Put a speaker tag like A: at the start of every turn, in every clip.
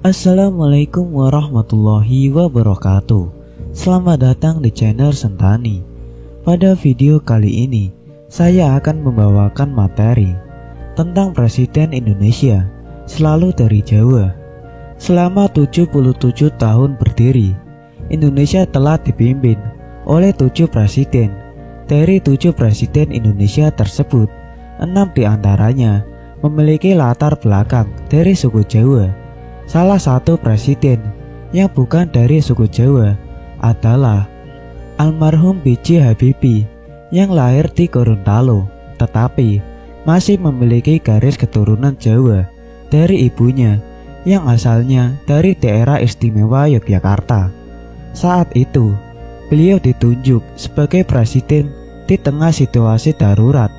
A: Assalamualaikum warahmatullahi wabarakatuh. Selamat datang di channel Sentani. Pada video kali ini, saya akan membawakan materi tentang Presiden Indonesia, selalu dari Jawa. Selama 77 tahun berdiri, Indonesia telah dipimpin oleh 7 presiden. Dari 7 presiden Indonesia tersebut, 6 diantaranya memiliki latar belakang dari suku Jawa. Salah satu presiden yang bukan dari suku Jawa adalah almarhum B.J. Habibie yang lahir di Gorontalo, tetapi masih memiliki garis keturunan Jawa dari ibunya yang asalnya dari daerah istimewa Yogyakarta. Saat itu, beliau ditunjuk sebagai presiden di tengah situasi darurat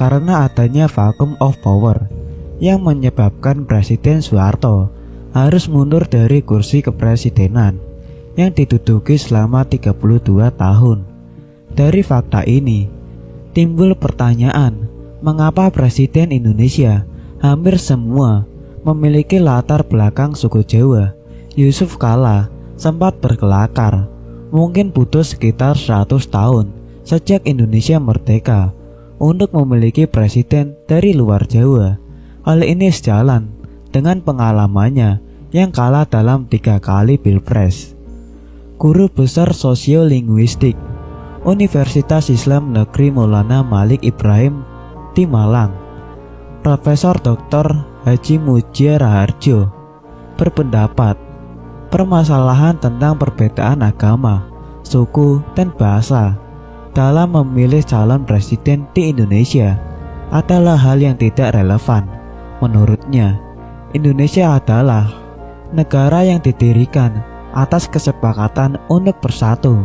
A: karena adanya vacuum of power yang menyebabkan Presiden Soeharto harus mundur dari kursi kepresidenan yang diduduki selama 32 tahun. Dari fakta ini, timbul pertanyaan, mengapa Presiden Indonesia hampir semua memiliki latar belakang suku Jawa? Yusuf Kala sempat berkelakar, mungkin butuh sekitar 100 tahun sejak Indonesia merdeka untuk memiliki presiden dari luar Jawa. Hal ini sejalan dengan pengalamannya yang kalah dalam 3 kali pilpres. Guru besar sosiolinguistik Universitas Islam Negeri Maulana Malik Ibrahim di Malang, Profesor Dr. Haji Mujia Raharjo, berpendapat permasalahan tentang perbedaan agama, suku, dan bahasa dalam memilih calon presiden di Indonesia adalah hal yang tidak relevan. Menurutnya, Indonesia adalah negara yang didirikan atas kesepakatan untuk bersatu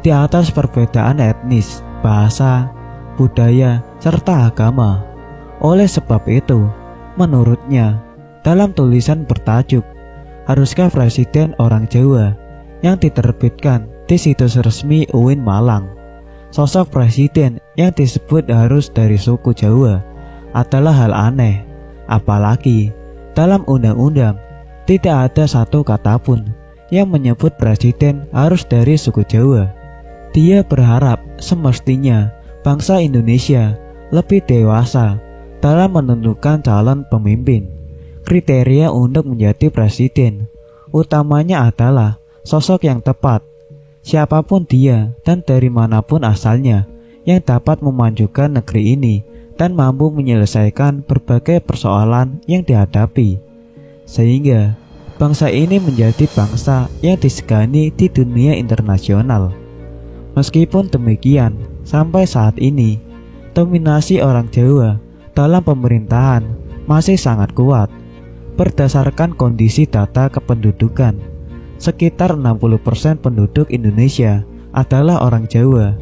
A: di atas perbedaan etnis, bahasa, budaya, serta agama. Oleh sebab itu, menurutnya, dalam tulisan bertajuk "Haruskah Presiden Orang Jawa" yang diterbitkan di situs resmi UIN Malang, sosok presiden yang disebut harus dari suku Jawa adalah hal aneh. Apalagi dalam undang-undang tidak ada satu kata pun yang menyebut presiden harus dari suku Jawa. Dia berharap semestinya bangsa Indonesia lebih dewasa dalam menentukan calon pemimpin. Kriteria untuk menjadi presiden utamanya adalah sosok yang tepat, siapapun dia dan dari manapun asalnya, yang dapat memajukan negeri ini dan mampu menyelesaikan berbagai persoalan yang dihadapi, sehingga bangsa ini menjadi bangsa yang disegani di dunia internasional. Meskipun demikian, sampai saat ini, dominasi orang Jawa dalam pemerintahan masih sangat kuat. Berdasarkan kondisi data kependudukan, sekitar 60% penduduk Indonesia adalah orang Jawa.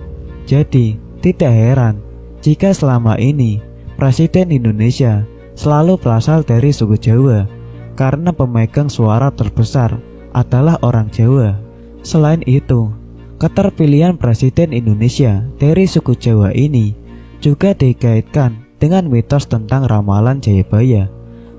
A: Jadi, tidak heran jika selama ini Presiden Indonesia selalu berasal dari suku Jawa, karena pemegang suara terbesar adalah orang Jawa. Selain itu, keterpilihan Presiden Indonesia dari suku Jawa ini juga dikaitkan dengan mitos tentang ramalan Jayabaya.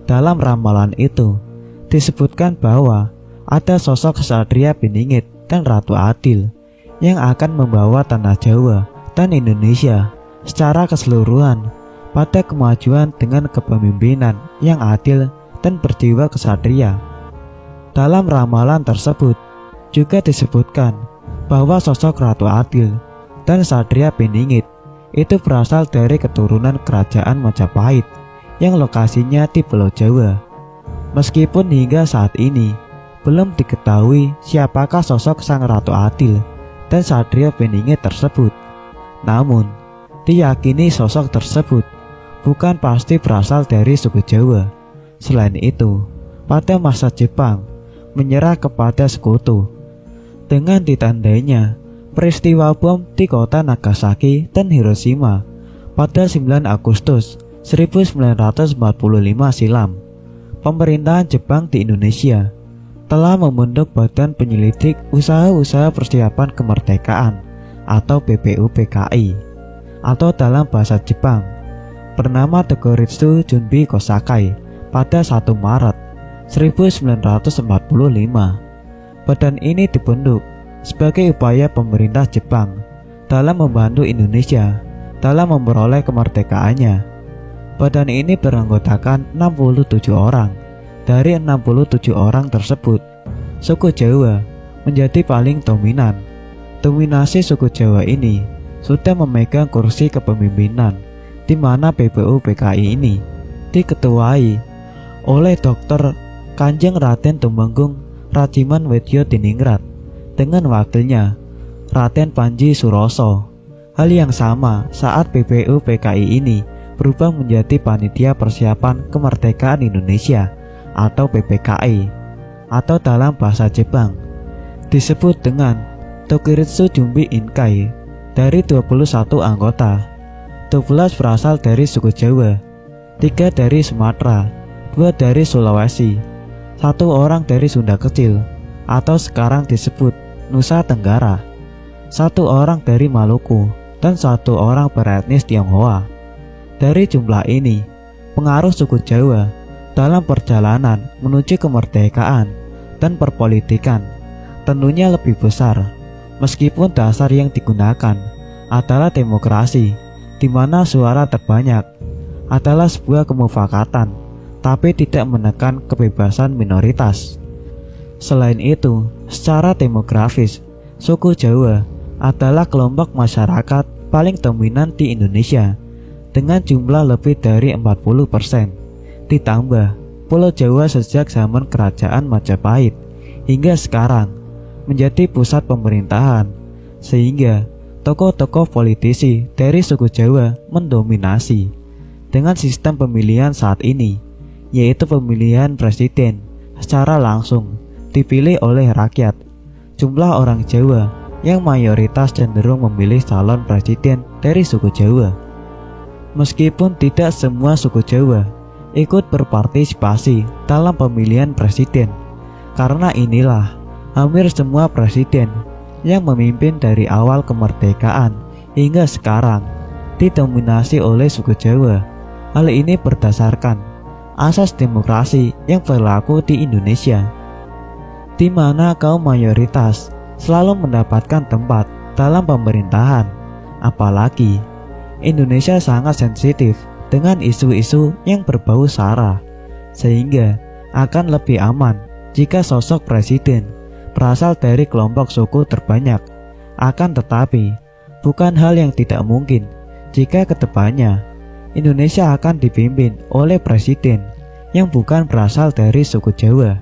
A: Dalam ramalan itu, disebutkan bahwa ada sosok Ksatria Beningit dan Ratu Adil yang akan membawa tanah Jawa dan Indonesia secara keseluruhan pada kemajuan dengan kepemimpinan yang adil dan berjiwa kesatria. Dalam ramalan tersebut juga disebutkan bahwa sosok Ratu Adil dan Ksatria Beningit itu berasal dari keturunan kerajaan Majapahit yang lokasinya di Pulau Jawa. Meskipun hingga saat ini belum diketahui siapakah sosok sang Ratu Adil dan Ksatria Beningit tersebut, namun diyakini sosok tersebut bukan pasti berasal dari suku Jawa. Selain itu, pada masa Jepang menyerah kepada sekutu dengan ditandainya peristiwa bom di kota Nagasaki dan Hiroshima pada 9 Agustus 1945 silam, pemerintahan Jepang di Indonesia telah membentuk Badan Penyelidik Usaha-Usaha Persiapan Kemerdekaan atau BPUPKI, atau dalam bahasa Jepang bernama Tokuritsu Junbi Kosakai pada 1 Maret 1945. Badan ini dibentuk sebagai upaya pemerintah Jepang dalam membantu Indonesia dalam memperoleh kemerdekaannya. Badan ini beranggotakan 67 orang. Dari 67 orang tersebut, suku Jawa menjadi paling dominan. Dominasi suku Jawa ini sudah memegang kursi kepemimpinan, di mana PBU PKI ini diketuai oleh Dr. Kanjeng Raden Tumenggung Rajiman Wedyo Diningrat dengan wakilnya Raden Panji Suroso. Hal yang sama saat PBU PKI ini berubah menjadi Panitia Persiapan Kemerdekaan Indonesia atau PPKI, atau dalam bahasa Jepang disebut dengan Tokiritsu Jumbi Inkai. Dari 21 anggota, 12 berasal dari suku Jawa, 3 dari Sumatera, 2 dari Sulawesi, 1 orang dari Sunda Kecil atau sekarang disebut Nusa Tenggara, 1 orang dari Maluku, dan 1 orang beretnis Tionghoa. Dari jumlah ini, pengaruh suku Jawa dalam perjalanan menuju kemerdekaan dan perpolitikan tentunya lebih besar. Meskipun dasar yang digunakan adalah demokrasi, di mana suara terbanyak adalah sebuah kemufakatan, tapi tidak menekan kebebasan minoritas. Selain itu, secara demografis, suku Jawa adalah kelompok masyarakat paling dominan di Indonesia dengan jumlah lebih dari 40%. Ditambah, Pulau Jawa sejak zaman Kerajaan Majapahit hingga sekarang menjadi pusat pemerintahan, sehingga tokoh-tokoh politisi dari suku Jawa mendominasi. Dengan sistem pemilihan saat ini, yaitu pemilihan presiden secara langsung dipilih oleh rakyat, jumlah orang Jawa yang mayoritas cenderung memilih calon presiden dari suku Jawa. Meskipun tidak semua suku Jawa ikut berpartisipasi dalam pemilihan presiden, karena inilah hampir semua presiden yang memimpin dari awal kemerdekaan hingga sekarang didominasi oleh suku Jawa. Hal ini berdasarkan asas demokrasi yang berlaku di Indonesia, di mana kaum mayoritas selalu mendapatkan tempat dalam pemerintahan. Apalagi Indonesia sangat sensitif dengan isu-isu yang berbau SARA, sehingga akan lebih aman jika sosok presiden berasal dari kelompok suku terbanyak. Akan tetapi, bukan hal yang tidak mungkin jika kedepannya Indonesia akan dipimpin oleh presiden yang bukan berasal dari suku Jawa.